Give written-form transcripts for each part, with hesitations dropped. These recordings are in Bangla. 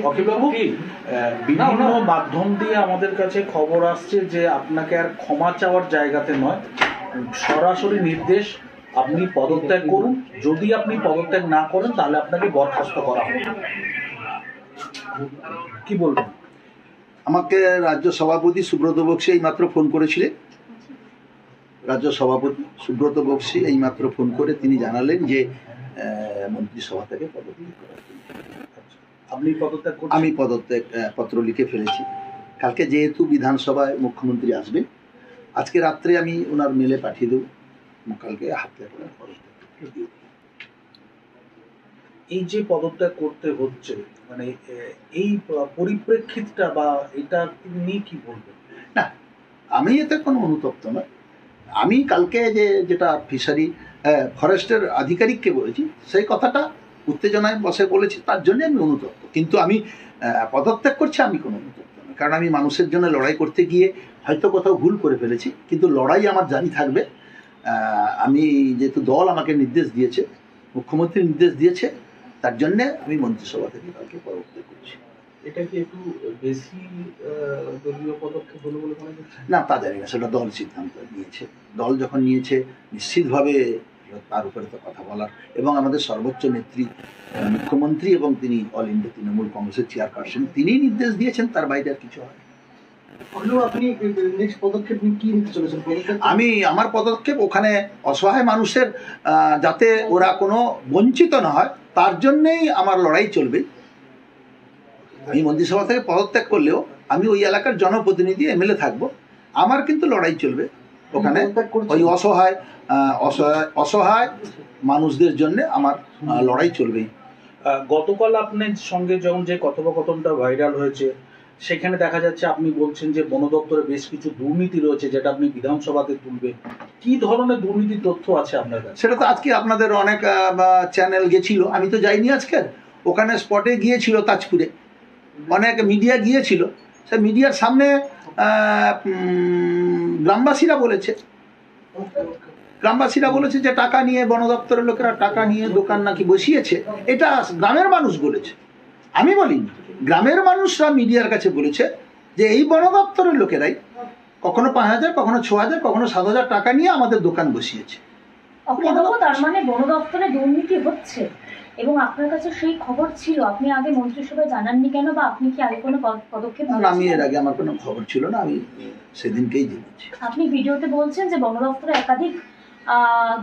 অখিলবাবু, বিভিন্ন মাধ্যম দিয়ে আমাদের কাছে খবর আসছে যে আপনাকে আর ক্ষমা চাওয়ার জায়গাতে নয়, সরাসরি নির্দেশ আপনি পদত্যাগ করুন। যদি আপনি পদত্যাগ না করেন তাহলে আপনাকে বরখাস্ত করা হবে। কি বলবেন? আমাকে রাজ্য সভাপতি সুব্রত বক্সী এইমাত্র ফোন করেছিলেন। রাজ্য সভাপতি সুব্রত বক্সী এইমাত্র ফোন করে তিনি জানালেন যে মন্ত্রিসভা থেকে পদত্যাগ করার জন্য। আপনি পদত্যাগ করছেন? আমি পদত্যাগ পত্র লিখে ফেলেছি। কালকে যেহেতু বিধানসভায় মুখ্যমন্ত্রী আসবেন, আজকে রাত্রে আমি ওনার মেলে পাঠিয়ে দেবো, কালকে হাতে করে পদত্যাগ দিয়ে দেব। এই যে পদত্যাগ করতে হচ্ছে, মানে এই পরিপ্রেক্ষিতটা বা এটা নিয়ে কি বলবেন? না, আমি এতে কোনো অনুতপ্ত নয়। আমি কালকে যেটা ফিশারি ফরেস্টের আধিকারিককে বলেছি, সেই কথাটা উত্তেজনায় বসে বলেছি, তার জন্য আমি অনুতপ্ত। কিন্তু আমি পদত্যাগ করছি, আমি কোনো অনুতপ্ত নয়। কারণ আমি মানুষের জন্য লড়াই করতে গিয়ে হয়তো কোথাও ভুল করে ফেলেছি, কিন্তু লড়াই আমার জারি থাকবে। আমি যেহেতু দল আমাকে নির্দেশ দিয়েছে, মুখ্যমন্ত্রী নির্দেশ দিয়েছে, তার জন্যে আমি মন্ত্রিসভা থেকে কালকে পদত্যাগ করছি। এটা কি একটু বেশি দলীয় পদক্ষেপ হলো বলে মনে করছেন? না, তা জানি না, সেটা দল সিদ্ধান্ত নিয়েছে। দল যখন নিয়েছে নিশ্চিতভাবে তার উপরে তো কথা বলার, এবং আমাদের সর্বোচ্চ নেত্রী মুখ্যমন্ত্রী এবং তিনি অল ইন্ডিয়া তৃণমূল কংগ্রেসের চেয়ারপারসন, তিনি নির্দেশ দিয়েছেন, তার বাইরে আর কিছু হয়। আপনি নেক্সট পদক্ষেপ কি নিতে চলেছেন? আমি আমার পদক্ষেপ ওখানে অসহায় মানুষের যাতে ওরা কোনো বঞ্চিত না হয়, তার জন্যেই আমার লড়াই চলবে। আমি মন্ত্রিসভা থেকে পদত্যাগ করলেও আমি ওই এলাকার জনপ্রতিনিধি এমএলএ থাকবো, আমার কিন্তু লড়াই চলবে ওখানে। ওই অসহায় মানুষদের জন্য আমার লড়াই চলবেই। গতকাল আপনার সঙ্গে যখন যে কথোপকথনটা ভাইরাল হয়েছে, সেখানে দেখা যাচ্ছে আপনি বলছেন যে বন দপ্তরে বেশ কিছু দুর্নীতি রয়েছে, যেটা আপনি বিধানসভাতে তুলবেন। কি ধরনের দুর্নীতির তথ্য আছে আপনার কাছে? সেটা তো আজকে আপনাদের অনেক চ্যানেল গেছিল, আমি তো যাইনি আজকের। ওখানে স্পটে গিয়েছিল তাজপুরে, অনেক মিডিয়া গিয়েছিল। সে মিডিয়ার সামনে গ্রামবাসীরা বলেছে যে টাকা নিয়ে বন দপ্তরের লোকেরা টাকা নিয়ে দোকান নাকি বসিয়েছে। এটা গ্রামের মানুষ বলেছে, আমি বলিনি। গ্রামের মানুষরা মিডিয়ার কাছে বলেছে যে এই বন দপ্তরের লোকেরাই কখনো 5,000, কখনো 6,000, কখনো 7,000 টাকা নিয়ে আমাদের দোকান বসিয়েছে। তার মানে বন দপ্তরে দুর্নীতি হচ্ছে এবং আপনার কাছে সেই খবর ছিল, আপনি আগে মন্ত্রিসভায় জানাননি কেন, বা আপনি কি আগে কোনো পদক্ষেপ নিয়েছেন? আমি এর আগে আমার কোনো খবর ছিল না, আমি সেদিনকেই জেনেছি। আপনি ভিডিওতে বলছেন যে বন দপ্তরে একাধিক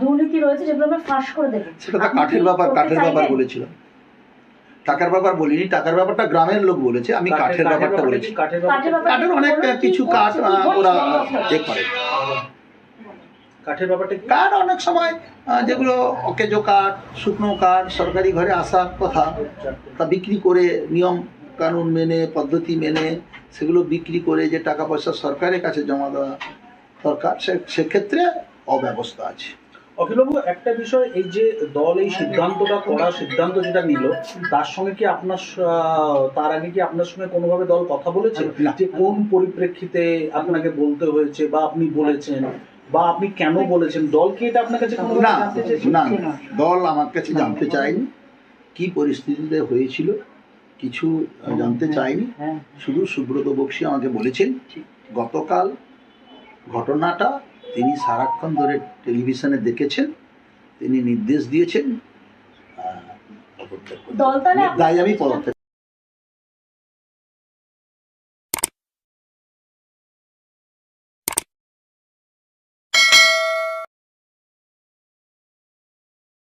দুর্নীতি রয়েছে, যেগুলো আমরা ফাঁস করে দেব। সেটা তো কাঠের ব্যাপার বলেছিলাম। টাকার ব্যাপার বলিনি, টাকার ব্যাপারটা গ্রামের লোক বলেছে, আমি কাঠের ব্যাপারটা বলেছি। কাঠের অনেক কিছু কাঠ ওরা চেক করে। কাঠের ব্যাপারটা কাঠ অনেক সময় যেগুলো অকেজো কাঠ, শুকনো কাঠ সরকারি ঘরে আসার কথা, তা বিক্রি করে নিয়ম কানুন মেনে, পদ্ধতি মেনে সেগুলো বিক্রি করে যে টাকা পয়সা সরকারের কাছে জমা দেওয়া দরকার, সেক্ষেত্রে অব্যবস্থা আছে। অখিলবাবু, একটা বিষয়, এই যে দল এই সিদ্ধান্তটা করার সিদ্ধান্ত যেটা নিল, তার সঙ্গে কি আপনার তার আগে কি আপনার সঙ্গে কোনোভাবে দল কথা বলেছে যে কোন পরিপ্রেক্ষিতে আপনাকে বলতে হয়েছে, বা আপনি বলেছেন, বা আপনি কেন বলেছেন? দল কি এটা আপনার কাছে না, দল আমার কাছে জানতে চায়নি কি পরিস্থিতিতে হয়েছিল, কিছু জানতে চায়নি। শুধু সুব্রত বক্সী আমাকে বলেছেন গতকাল ঘটনাটা তিনি সারাক্ষণ ধরে টেলিভিশনে দেখেছেন, তিনি নির্দেশ দিয়েছেন, তাই আমি পদত্যাগ